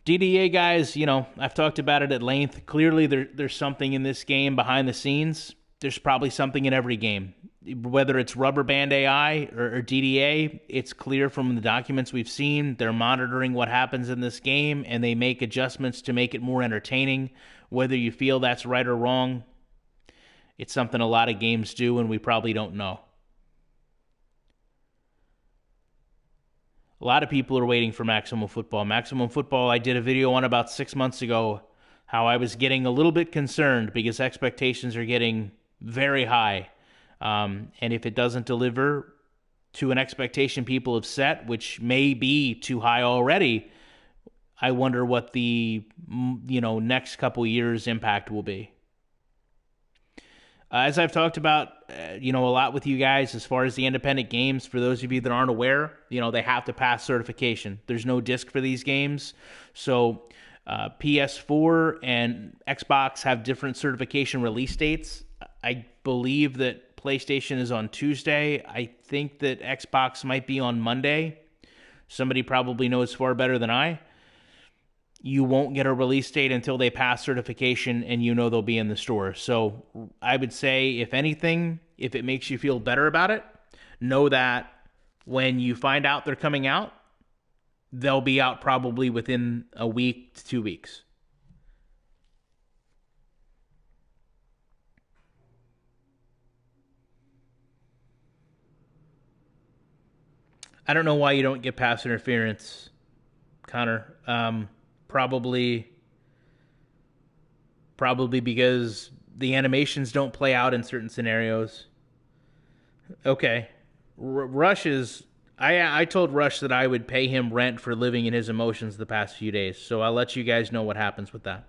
DDA guys, you know, I've talked about it at length. Clearly there's something in this game behind the scenes. There's probably something in every game. Whether it's Rubber Band AI or DDA, it's clear from the documents we've seen. They're monitoring what happens in this game, and they make adjustments to make it more entertaining. Whether you feel that's right or wrong, it's something a lot of games do, and we probably don't know. A lot of people are waiting for Maximum Football. Maximum Football, I did a video on about 6 months ago, how I was getting a little bit concerned because expectations are getting very high. And if it doesn't deliver to an expectation people have set, which may be too high already, I wonder what the next couple years' impact will be. As I've talked about, a lot with you guys as far as the independent games, for those of you that aren't aware, they have to pass certification. There's no disc for these games. So PS4 and Xbox have different certification release dates. I believe that PlayStation is on Tuesday. I think that Xbox might be on Monday. Somebody probably knows far better than I. You won't get a release date until they pass certification and they'll be in the store. So I would say, if anything, if it makes you feel better about it, know that when you find out they're coming out, they'll be out probably within a week to 2 weeks. I don't know why you don't get pass interference, Connor. Probably because the animations don't play out in certain scenarios. Okay. Rush is... I told Rush that I would pay him rent for living in his emotions the past few days, so I'll let you guys know what happens with that.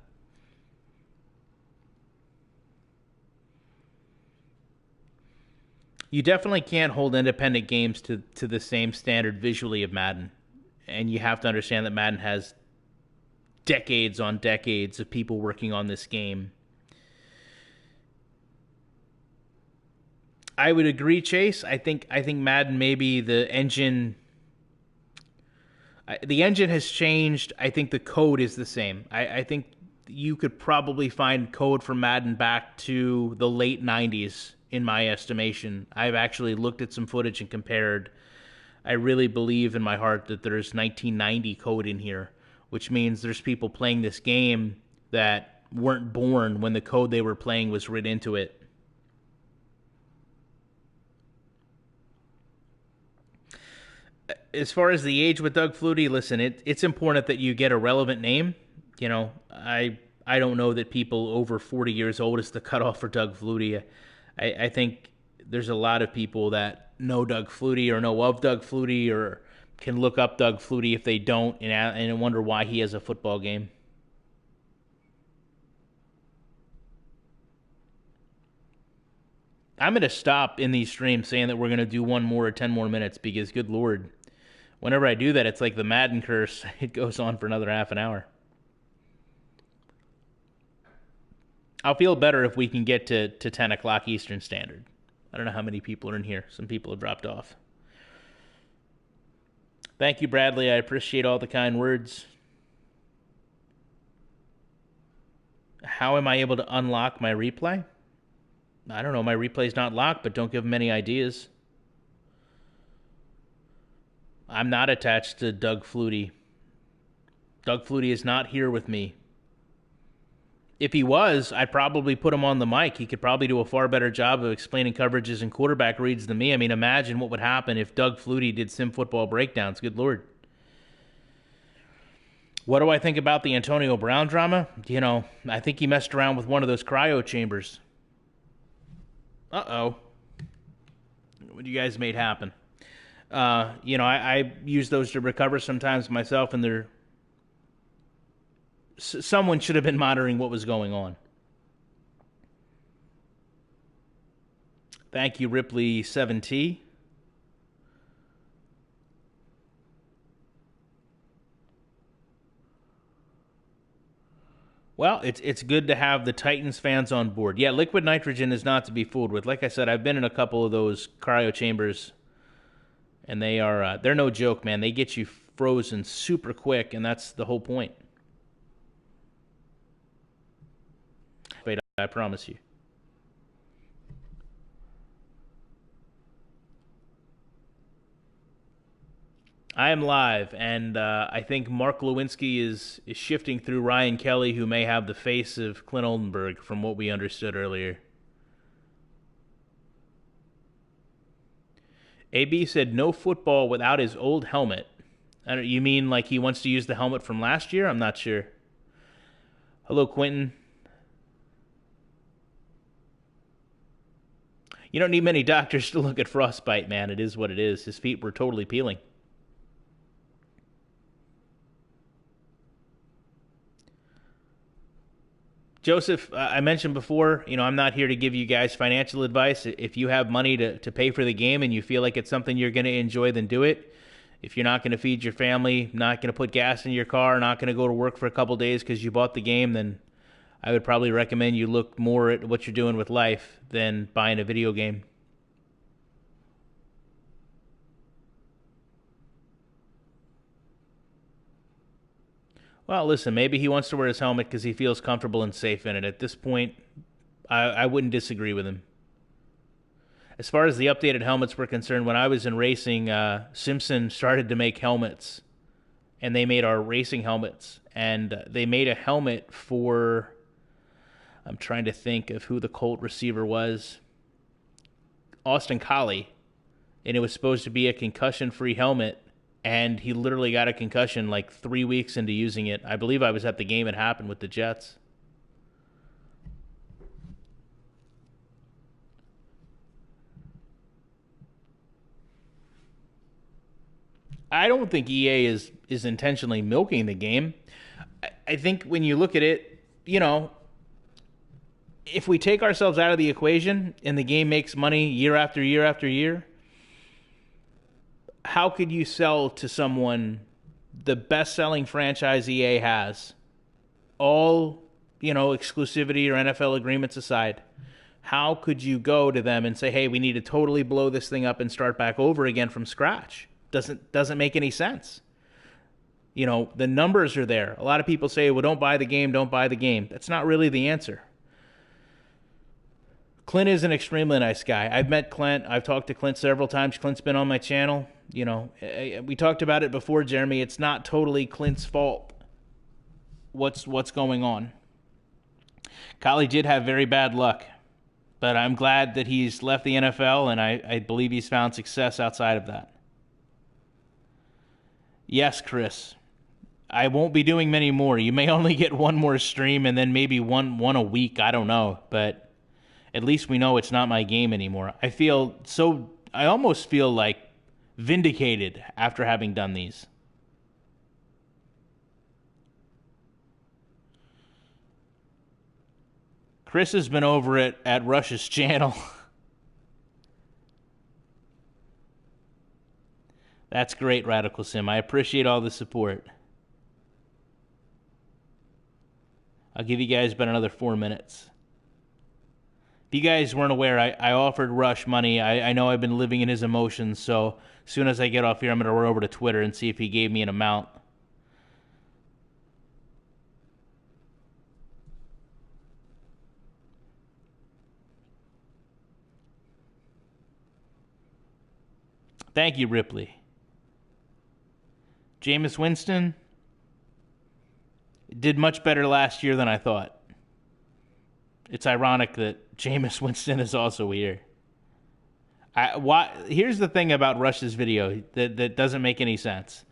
You definitely can't hold independent games to the same standard visually of Madden. And you have to understand that Madden has decades on decades of people working on this game. I would agree, Chase. I think Madden, maybe the engine has changed. I think the code is the same. I think you could probably find code for Madden back to the late 90s, in my estimation. I've actually looked at some footage and compared. I really believe in my heart that there's 1990 code in here, which means there's people playing this game that weren't born when the code they were playing was written into it. As far as the age with Doug Flutie, listen, it's important that you get a relevant name. You know, I don't know that people over 40 years old is the cutoff for Doug Flutie. I think there's a lot of people that know Doug Flutie or know of Doug Flutie or can look up Doug Flutie if they don't and wonder why he has a football game. I'm going to stop in these streams saying that we're going to do 1 more or 10 more minutes because, good Lord, whenever I do that, it's like the Madden curse. It goes on for another half an hour. I'll feel better if we can get to 10 o'clock Eastern Standard. I don't know how many people are in here. Some people have dropped off. Thank you, Bradley. I appreciate all the kind words. How am I able to unlock my replay? I don't know. My replay's not locked, but don't give them any ideas. I'm not attached to Doug Flutie. Doug Flutie is not here with me. If he was, I'd probably put him on the mic. He could probably do a far better job of explaining coverages and quarterback reads than me. I mean, imagine what would happen if Doug Flutie did sim football breakdowns. Good Lord. What do I think about the Antonio Brown drama? You know, I think he messed around with one of those cryo chambers. Uh-oh. What you guys made happen? You know, I use those to recover sometimes myself, and someone should have been monitoring what was going on. Thank you, Ripley7T. Well, it's good to have the Titans fans on board. Yeah, liquid nitrogen is not to be fooled with. Like I said, I've been in a couple of those cryo chambers, and they're no joke, man. They get you frozen super quick, and that's the whole point. Wait, I promise you. I am live, and I think Mark Lewinsky is shifting through Ryan Kelly, who may have the face of Clint Oldenburg, from what we understood earlier. AB said no football without his old helmet. You mean like he wants to use the helmet from last year? I'm not sure. Hello, Quentin. You don't need many doctors to look at frostbite, man. It is what it is. His feet were totally peeling. Joseph, I mentioned before, you know, I'm not here to give you guys financial advice. If you have money to pay for the game and you feel like it's something you're going to enjoy, then do it. If you're not going to feed your family, not going to put gas in your car, not going to go to work for a couple days because you bought the game, then I would probably recommend you look more at what you're doing with life than buying a video game. Well, listen, maybe he wants to wear his helmet because he feels comfortable and safe in it. At this point, I wouldn't disagree with him. As far as the updated helmets were concerned, when I was in racing, Simpson started to make helmets, and they made our racing helmets. And they made a helmet for, I'm trying to think of who the Colt receiver was, Austin Collie, and it was supposed to be a concussion-free helmet. And he literally got a concussion like 3 weeks into using it. I believe I was at the game it happened with the Jets. I don't think EA is intentionally milking the game. I think when you look at it, you know, if we take ourselves out of the equation and the game makes money year after year after year, how could you sell to someone the best-selling franchise EA has, all, exclusivity or NFL agreements aside, how could you go to them and say, hey, we need to totally blow this thing up and start back over again from scratch? Doesn't make any sense. The numbers are there. A lot of people say, well, don't buy the game, don't buy the game. That's not really the answer. Clint is an extremely nice guy. I've met Clint. I've talked to Clint several times. Clint's been on my channel. We talked about it before, Jeremy. It's not totally Clint's fault what's going on. Collie did have very bad luck, but I'm glad that he's left the NFL, and I believe he's found success outside of that. Yes, Chris. I won't be doing many more. You may only get one more stream and then maybe one a week. I don't know, but at least we know it's not my game anymore. I almost feel like vindicated after having done these. Chris has been over at Rush's channel. That's great, Radical Sim. I appreciate all the support. I'll give you guys about another 4 minutes. If you guys weren't aware, I offered Rush money. I know I've been living in his emotions, so as soon as I get off here, I'm going to run over to Twitter and see if he gave me an amount. Thank you, Ripley. Jameis Winston did much better last year than I thought. It's ironic that Jameis Winston is also here. Here's the thing about Rush's video that doesn't make any sense.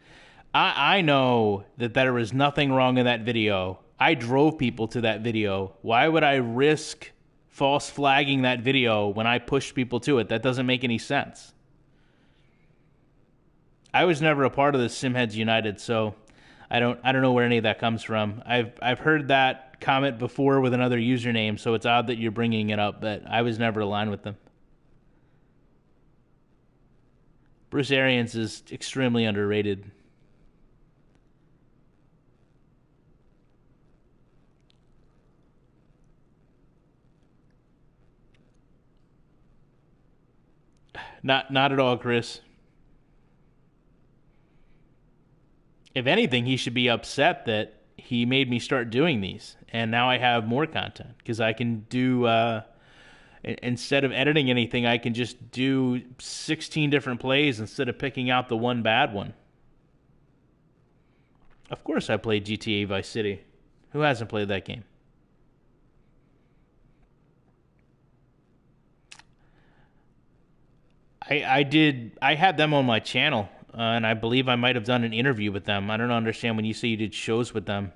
I know that there was nothing wrong in that video. I drove people to that video. Why would I risk false flagging that video when I pushed people to it? That doesn't make any sense. I was never a part of the Simheads United, so I don't know where any of that comes from. I've heard that comment before with another username, so it's odd that you're bringing it up, but I was never aligned with them. Bruce Arians is extremely underrated. Not at all, Chris. If anything, he should be upset that he made me start doing these, and now I have more content, because I can do, instead of editing anything, I can just do 16 different plays instead of picking out the one bad one. Of course I played GTA Vice City. Who hasn't played that game? I had them on my channel. And I believe I might have done an interview with them. I don't understand when you say you did shows with them.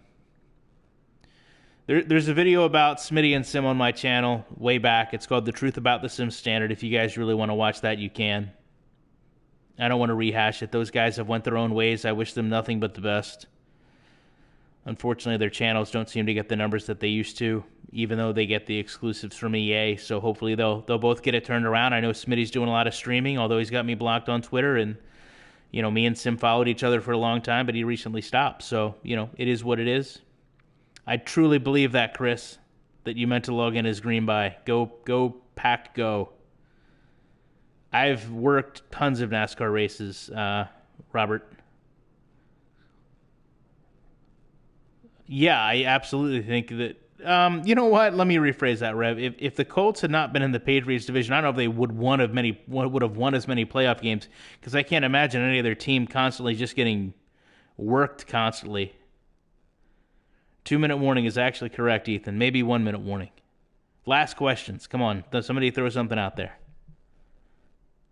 There's a video about Smitty and Sim on my channel way back. It's called The Truth About the Sim Standard. If you guys really want to watch that, you can. I don't want to rehash it. Those guys have went their own ways. I wish them nothing but the best. Unfortunately, their channels don't seem to get the numbers that they used to, even though they get the exclusives from EA. So hopefully they'll both get it turned around. I know Smitty's doing a lot of streaming, although he's got me blocked on Twitter, and me and Sim followed each other for a long time, but he recently stopped. So, it is what it is. I truly believe that, Chris, that you meant to log in as Greenby. Go, Pack, go. I've worked tons of NASCAR races, Robert. Yeah, I absolutely think that. You know what? Let me rephrase that, Rev. If the Colts had not been in the Patriots division, I don't know if they would have won as many playoff games, because I can't imagine any other team constantly just getting worked constantly. 2-minute warning is actually correct, Ethan. Maybe 1-minute warning. Last questions. Come on. Somebody throw something out there.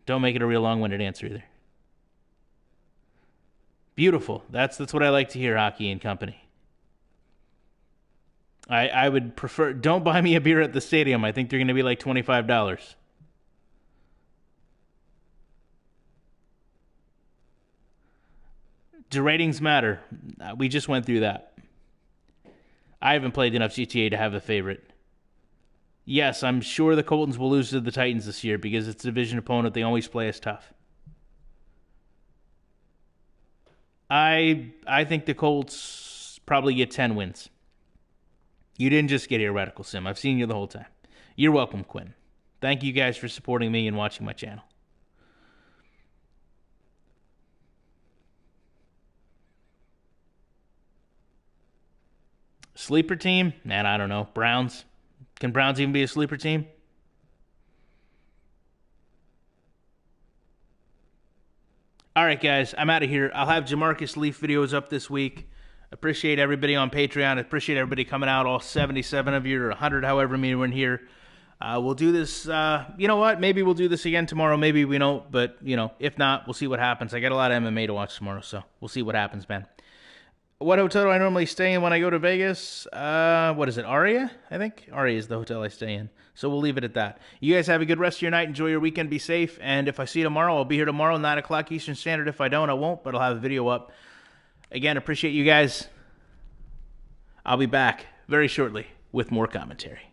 Don't make it a real long-winded answer either. Beautiful. That's what I like to hear, Hockey and Company. I would prefer, don't buy me a beer at the stadium. I think they're going to be like $25. Do ratings matter? We just went through that. I haven't played enough GTA to have a favorite. Yes, I'm sure the Coltons will lose to the Titans this year because it's a division opponent. They always play us tough. I think the Colts probably get 10 wins. You didn't just get here, Radical Sim. I've seen you the whole time. You're welcome, Quinn. Thank you guys for supporting me and watching my channel. Sleeper team? Man, I don't know. Browns? Can Browns even be a sleeper team? All right, guys, I'm out of here. I'll have Jamarcus Leaf videos up this week. Appreciate everybody on Patreon. Appreciate everybody coming out, all 77 of you or 100, however many were in here. We'll do this. You know what? Maybe we'll do this again tomorrow. Maybe we don't. But, if not, we'll see what happens. I got a lot of MMA to watch tomorrow, so we'll see what happens, man. What hotel do I normally stay in when I go to Vegas? What is it, Aria? I think Aria is the hotel I stay in. So we'll leave it at that. You guys have a good rest of your night. Enjoy your weekend. Be safe. And if I see you tomorrow, I'll be here tomorrow, 9 o'clock Eastern Standard. If I don't, I won't, but I'll have a video up. Again, appreciate you guys. I'll be back very shortly with more commentary.